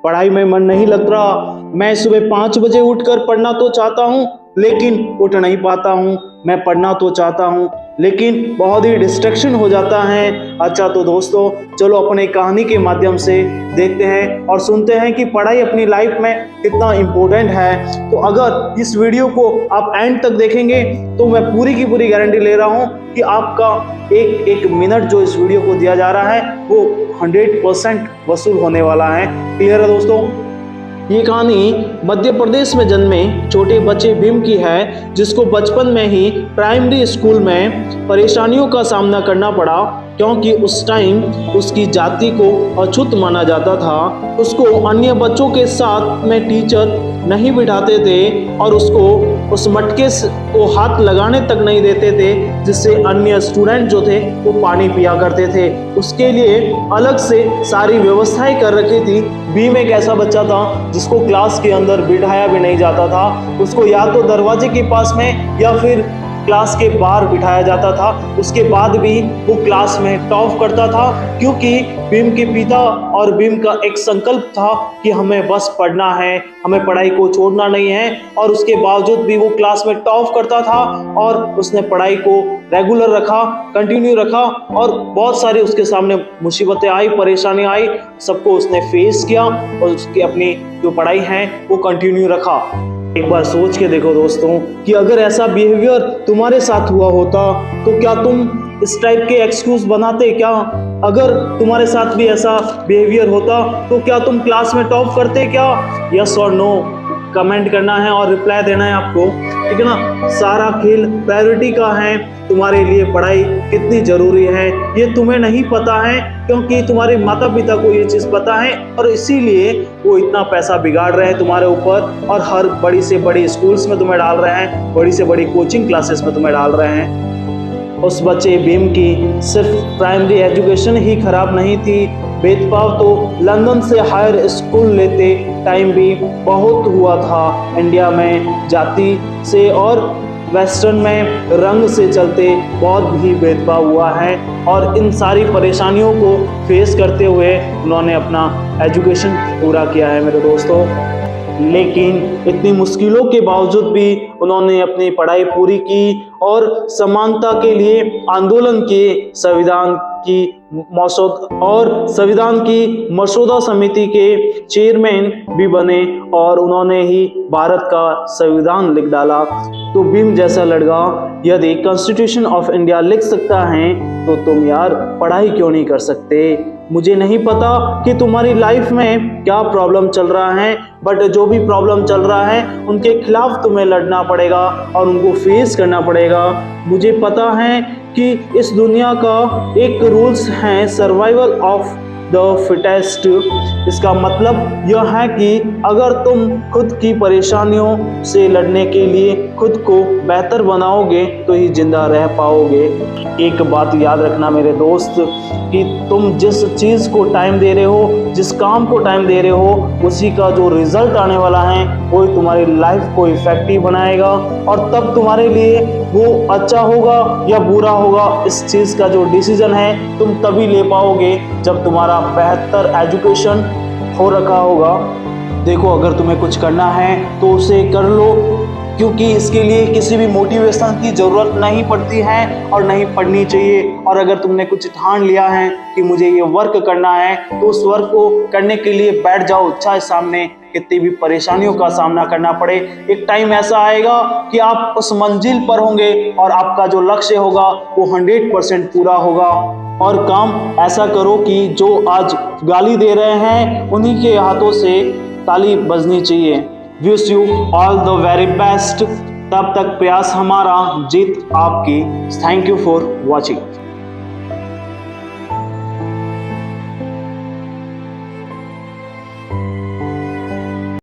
पढ़ाई में मन नहीं लग रहा। मैं सुबह 5 बजे उठकर पढ़ना तो चाहता हूँ लेकिन उठ नहीं पाता हूँ। मैं पढ़ना तो चाहता हूँ लेकिन बहुत ही डिस्ट्रैक्शन हो जाता है। अच्छा तो दोस्तों, चलो अपने कहानी के माध्यम से देखते हैं और सुनते हैं कि पढ़ाई अपनी लाइफ में कितना इम्पोर्टेंट है। तो अगर इस वीडियो को आप एंड तक देखेंगे तो मैं पूरी की पूरी गारंटी ले रहा हूँ कि आपका एक एक मिनट जो इस वीडियो को दिया जा रहा है वो 100% वसूल होने वाला है। क्लियर है दोस्तों? ये कहानी मध्य प्रदेश में जन्मे छोटे बच्चे भीम की है, जिसको बचपन में ही प्राइमरी स्कूल में परेशानियों का सामना करना पड़ा क्योंकि उस टाइम उसकी जाति को अछूत माना जाता था। उसको अन्य बच्चों के साथ में टीचर नहीं बिठाते थे और उसको उस मटके को हाथ लगाने तक नहीं देते थे, जिससे अन्य स्टूडेंट जो थे वो पानी पिया करते थे। उसके लिए अलग से सारी व्यवस्थाएं कर रखी थी। भीम एक ऐसा बच्चा था जिसको क्लास के अंदर बिठाया भी नहीं जाता था। उसको या तो दरवाजे के पास में या फिर क्लास के बाहर बिठाया जाता था। उसके बाद भी वो क्लास में टॉप करता था, क्योंकि भीम के पिता और भीम का एक संकल्प था कि हमें बस पढ़ना है, हमें पढ़ाई को छोड़ना नहीं है। और उसके बावजूद भी वो क्लास में टॉप करता था और उसने पढ़ाई को रेगुलर रखा, कंटिन्यू रखा। और बहुत सारी उसके सामने मुसीबतें आई, परेशानी आई, सबको उसने फेस किया और उसकी अपनी जो पढ़ाई है वो कंटिन्यू रखा। एक बार सोच के देखो दोस्तों कि अगर ऐसा बिहेवियर तुम्हारे साथ हुआ होता तो क्या तुम इस टाइप के एक्सक्यूज बनाते? क्या अगर तुम्हारे साथ भी ऐसा बिहेवियर होता तो क्या तुम क्लास में टॉप करते? क्या यस और नो कमेंट करना है और रिप्लाई देना है आपको, ठीक है ना। सारा खेल प्रायोरिटी का है। तुम्हारे लिए पढ़ाई कितनी जरूरी है ये तुम्हें नहीं पता है, क्योंकि तुम्हारे माता पिता को ये चीज़ पता है और इसीलिए वो इतना पैसा बिगाड़ रहे हैं तुम्हारे ऊपर और हर बड़ी से बड़ी स्कूल्स में तुम्हें डाल रहे हैं, बड़ी से बड़ी कोचिंग क्लासेस में तुम्हें डाल रहे हैं। उस बच्चे भीम की सिर्फ प्राइमरी एजुकेशन ही खराब नहीं थी, भेदभाव तो लंदन से हायर स्कूल लेते टाइम भी बहुत हुआ था। इंडिया में जाति से और वेस्टर्न में रंग से चलते बहुत ही भेदभाव हुआ है और इन सारी परेशानियों को फेस करते हुए उन्होंने अपना एजुकेशन पूरा किया है मेरे दोस्तों। लेकिन इतनी मुश्किलों के बावजूद भी उन्होंने अपनी पढ़ाई पूरी की और समानता के लिए आंदोलन किए। संविधान की मसौदा समिति के चेयरमैन भी बने और उन्होंने ही भारत का संविधान लिख डाला। तो भीम जैसा लड़का यदि कॉन्स्टिट्यूशन ऑफ इंडिया लिख सकता है तो तुम यार पढ़ाई क्यों नहीं कर सकते? मुझे नहीं पता कि तुम्हारी लाइफ में क्या प्रॉब्लम चल रहा है, बट जो भी प्रॉब्लम चल रहा है उनके खिलाफ तुम्हें लड़ना पड़ेगा और उनको फेस करना पड़ेगा। मुझे पता है कि इस दुनिया का एक रूल्स है, सर्वाइवल ऑफ द फिटेस्ट। इसका मतलब यह है कि अगर तुम खुद की परेशानियों से लड़ने के लिए खुद को बेहतर बनाओगे तो ही जिंदा रह पाओगे। एक बात याद रखना मेरे दोस्त कि तुम जिस चीज़ को टाइम दे रहे हो, जिस काम को टाइम दे रहे हो, उसी का जो रिजल्ट आने वाला है वो तुम्हारी लाइफ को इफेक्टिव बनाएगा और तब तुम्हारे लिए वो अच्छा होगा या बुरा होगा, इस चीज़ का जो डिसीजन है तुम तभी ले पाओगे जब तुम्हारा बेहतर एजुकेशन हो रखा होगा। देखो, अगर तुम्हें कुछ करना है तो उसे कर लो, क्योंकि इसके लिए किसी भी मोटिवेशन की ज़रूरत नहीं पड़ती है और नहीं पड़नी चाहिए। और अगर तुमने कुछ ठान लिया है कि मुझे ये वर्क करना है तो उस वर्क को करने के लिए बैठ जाओ, चाहे सामने कितनी भी परेशानियों का सामना करना पड़े। एक टाइम ऐसा आएगा कि आप उस मंजिल पर होंगे और आपका जो लक्ष्य होगा वो 100% पूरा होगा। और काम ऐसा करो कि जो आज गाली दे रहे हैं उन्हीं के हाथों से ताली बजनी चाहिए। Wish you all the very best. तब तक प्रयास हमारा, जीत आपकी। Thank you for watching.